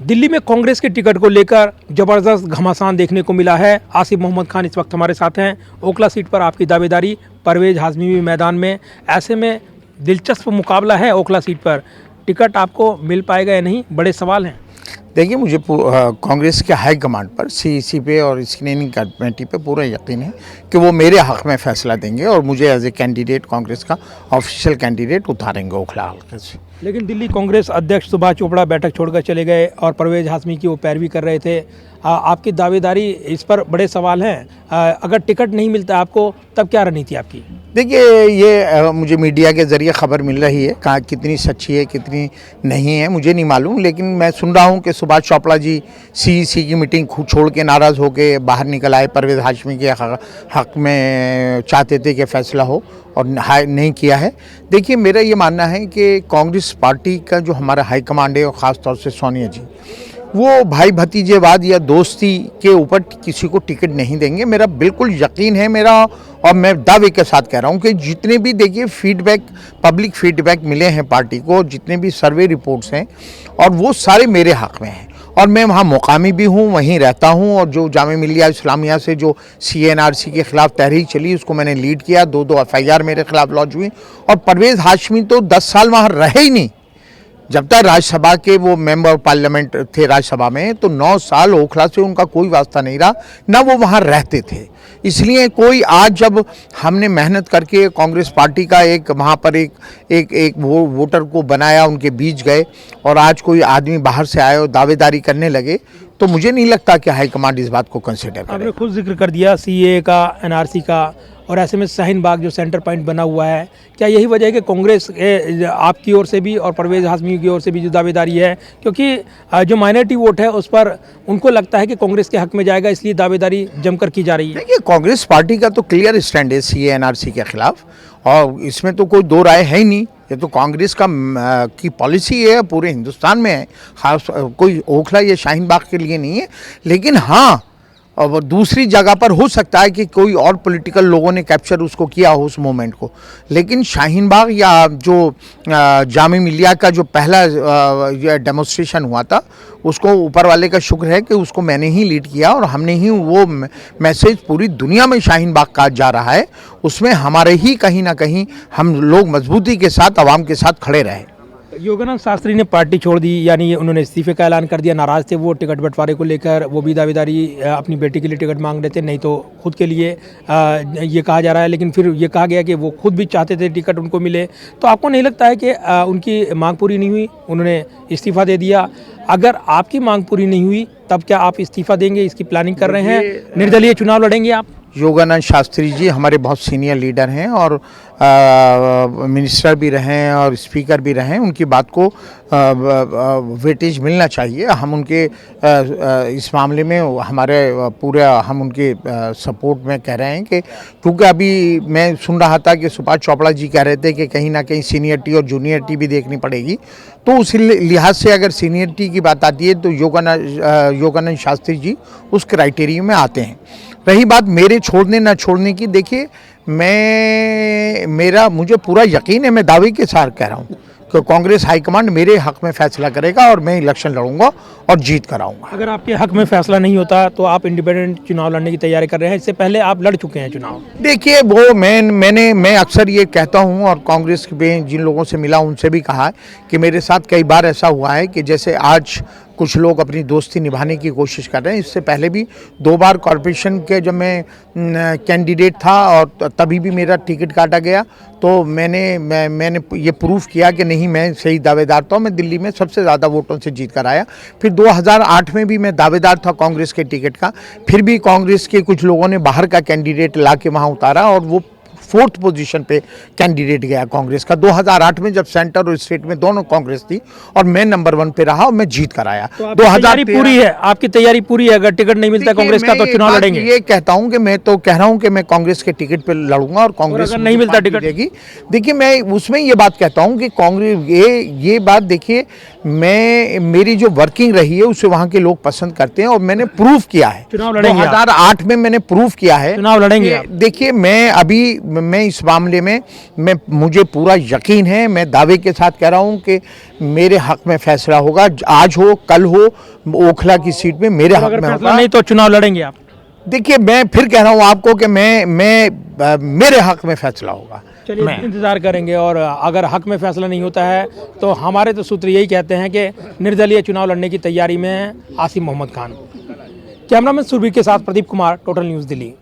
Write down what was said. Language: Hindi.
दिल्ली में कांग्रेस के टिकट को लेकर जबरदस्त घमासान देखने को मिला है। आसिफ मोहम्मद खान इस वक्त हमारे साथ हैं। ओखला सीट पर आपकी दावेदारी, परवेज हाशमी भी मैदान में। ऐसे में दिलचस्प मुकाबला है। ओखला सीट पर टिकट आपको मिल पाएगा या नहीं, बड़े सवाल हैं। देखिए, मुझे कांग्रेस के हाई कमांड पर सीईसी पे और स्क्रीनिंग कमेटी पे पूरा यकीन है कि वो मेरे हक़ में फ़ैसला देंगे और मुझे एज ए कैंडिडेट, कांग्रेस का ऑफिशियल कैंडिडेट उतारेंगे ओखला हल्के से। लेकिन दिल्ली कांग्रेस अध्यक्ष सुभाष चोपड़ा बैठक छोड़कर चले गए और परवेज हाशमी की वो पैरवी कर रहे थे। आपकी दावेदारी, इस पर बड़े सवाल हैं। अगर टिकट नहीं मिलता आपको, तब क्या रणनीति आपकी? देखिए, ये मुझे मीडिया के ज़रिए ख़बर मिल रही है, कहाँ कितनी सच्ची है कितनी नहीं है मुझे नहीं मालूम, लेकिन मैं सुन रहा हूँ कि सुभाष चोपड़ा जी सीईसी की मीटिंग छोड़ के नाराज़ होकर बाहर निकल आए। परवेज हाशमी के हक़ में चाहते थे कि फ़ैसला हो और नहीं किया है। देखिए, मेरा ये मानना है कि कांग्रेस पार्टी का जो हमारा हाईकमांड है और ख़ास तौर से सोनिया जी, वो भाई भतीजेवाद या दोस्ती के ऊपर किसी को टिकट नहीं देंगे। मेरा बिल्कुल यकीन है मेरा, और मैं दावे के साथ कह रहा हूँ कि जितने भी देखिए फीडबैक, पब्लिक फीडबैक मिले हैं पार्टी को, जितने भी सर्वे रिपोर्ट्स हैं, और वो सारे मेरे हक़ में हैं। और मैं वहाँ मुकामी भी हूँ, वहीं रहता हूँ, और जो जामिया मिल्लिया इस्लामिया से जो CNRC के ख़िलाफ़ तहरीक चली उसको मैंने लीड किया। 2 FIR मेरे ख़िलाफ़ लॉन्च हुई। और परवेज़ हाशमी तो 10 साल वहाँ रहे ही नहीं। जब तक राज्यसभा के वो मेंबर ऑफ पार्लियामेंट थे राज्यसभा में, तो 9 साल ओखला से उनका कोई वास्ता नहीं रहा, ना वो वहाँ रहते थे। इसलिए कोई आज जब हमने मेहनत करके कांग्रेस पार्टी का एक वहाँ पर एक वोटर को बनाया, उनके बीच गए, और आज कोई आदमी बाहर से आए और दावेदारी करने लगे, तो मुझे नहीं लगता कि हाईकमांड इस बात को कंसिडर करे। आपने खुद जिक्र कर दिया CAA का, NRC का, और ऐसे में शाहीन बाग जो सेंटर पॉइंट बना हुआ है, क्या यही वजह है कि कांग्रेस आपकी ओर से भी और परवेज हाशमी की ओर से भी जो दावेदारी है, क्योंकि जो माइनॉरिटी वोट है उस पर उनको लगता है कि कांग्रेस के हक में जाएगा, इसलिए दावेदारी जमकर की जा रही है? देखिए, कांग्रेस पार्टी का तो क्लियर स्टैंड है CAA NRC के खिलाफ, और इसमें तो कोई दो राय है ही नहीं। ये तो कांग्रेस की पॉलिसी है, पूरे हिंदुस्तान में है, खास कोई ओखला या शाहीन बाग के लिए नहीं है। लेकिन हाँ, और दूसरी जगह पर हो सकता है कि कोई और पॉलिटिकल लोगों ने कैप्चर उसको किया हो उस मोमेंट को, लेकिन शाहीन बाग या जो जामिया मिल्लिया का जो पहला डेमोन्स्ट्रेशन हुआ था, उसको ऊपर वाले का शुक्र है कि उसको मैंने ही लीड किया, और हमने ही वो मैसेज पूरी दुनिया में शाहीन बाग का जा रहा है, उसमें हमारे ही कहीं ना कहीं हम लोग मजबूती के साथ आवाम के साथ खड़े रहे। योगानंद शास्त्री ने पार्टी छोड़ दी, यानी उन्होंने इस्तीफे का ऐलान कर दिया। नाराज थे वो टिकट बंटवारे को लेकर, वो भी दावेदारी अपनी बेटी के लिए टिकट मांग रहे थे, नहीं तो खुद के लिए ये कहा जा रहा है। लेकिन फिर ये कहा गया कि वो खुद भी चाहते थे टिकट उनको मिले। तो आपको नहीं लगता है कि उनकी मांग पूरी नहीं हुई, उन्होंने इस्तीफा दे दिया? अगर आपकी मांग पूरी नहीं हुई, तब क्या आप इस्तीफा देंगे, इसकी प्लानिंग कर रहे हैं? निर्दलीय चुनाव लड़ेंगे आप? योगानंद शास्त्री जी हमारे बहुत सीनियर लीडर हैं, और मिनिस्टर भी रहे हैं और स्पीकर भी रहे हैं। उनकी बात को वेटेज मिलना चाहिए। हम उनके इस मामले में हमारे पूरा हम उनके सपोर्ट में कह रहे हैं कि, क्योंकि अभी मैं सुन रहा था कि सुभाष चोपड़ा जी कह रहे थे कि कहीं ना कहीं सीनियरिटी और जूनियरिटी भी देखनी पड़ेगी। तो उस लिहाज से अगर सीनियरिटी की बात आती है तो योगानंद शास्त्री जी उस क्राइटेरिया में आते हैं। रही बात मेरे छोड़ने ना छोड़ने की, देखिए मुझे पूरा यकीन है, मैं दावे के साथ कह रहा हूँ कि कांग्रेस हाईकमांड मेरे हक में फैसला करेगा और मैं इलेक्शन लड़ूंगा और जीत कर आऊँगा। अगर आपके हक में फैसला नहीं होता तो आप इंडिपेंडेंट चुनाव लड़ने की तैयारी कर रहे हैं? इससे पहले आप लड़ चुके हैं चुनाव। देखिए, वो मैं अक्सर ये कहता हूँ, और कांग्रेस में जिन लोगों से मिला उनसे भी कहा कि मेरे साथ कई बार ऐसा हुआ है कि जैसे आज कुछ लोग अपनी दोस्ती निभाने की कोशिश कर रहे हैं। इससे पहले भी 2 बार कॉरपोरेशन के जब मैं कैंडिडेट था और तभी भी मेरा टिकट काटा गया, तो मैंने ये प्रूफ किया कि नहीं, मैं सही दावेदार था। मैं दिल्ली में सबसे ज़्यादा वोटों से जीत कर आया। फिर 2008 में भी मैं दावेदार था कांग्रेस के टिकट का, फिर भी कांग्रेस के कुछ लोगों ने बाहर का कैंडिडेट ला के वहाँ उतारा, और वो 4th पोजीशन पे कैंडिडेट गया कांग्रेस का 2008 में, जब सेंटर और स्टेट में दोनों कांग्रेस थी, और मैं नंबर 1 पे रहा और मैं जीत कर आया। तो 2013 पूरी है, आपकी तैयारी पूरी है? अगर टिकट नहीं मिलता कांग्रेस का तो चुनाव लड़ेंगे? ये कहता हूं कि मैं तो कह रहा हूं कि मैं कांग्रेस के टिकट पे लड़ूंगा, और कांग्रेस अगर नहीं मिलता टिकट देगी। देखिए, मैं उसमें ये बात कहता हूं कि कांग्रेस ये बात, देखिए मेरी जो वर्किंग रही है उसे वहां के लोग पसंद करते हैं, और मैंने प्रूफ किया है। चुनाव लड़ेंगे? 2008 में मैंने प्रूफ किया है। चुनाव लड़ेंगे? देखिए, मैं अभी मैं इस मामले में मुझे पूरा यकीन है, मैं दावे के साथ कह रहा हूं कि मेरे हक में फैसला होगा, आज हो कल हो, ओखला की सीट में मेरे हक अगर में फैसला होगा। नहीं तो चुनाव लड़ेंगे आप? देखिए, मैं फिर कह रहा हूं आपको कि मेरे हक में फैसला होगा। चलिए इंतजार करेंगे, और अगर हक में फैसला नहीं होता है तो हमारे तो सूत्र यही कहते हैं कि निर्दलीय चुनाव लड़ने की तैयारी में है आसिम मोहम्मद खान। कैमरामैन सुरभि के साथ प्रदीप कुमार, टोटल न्यूज़ दिल्ली।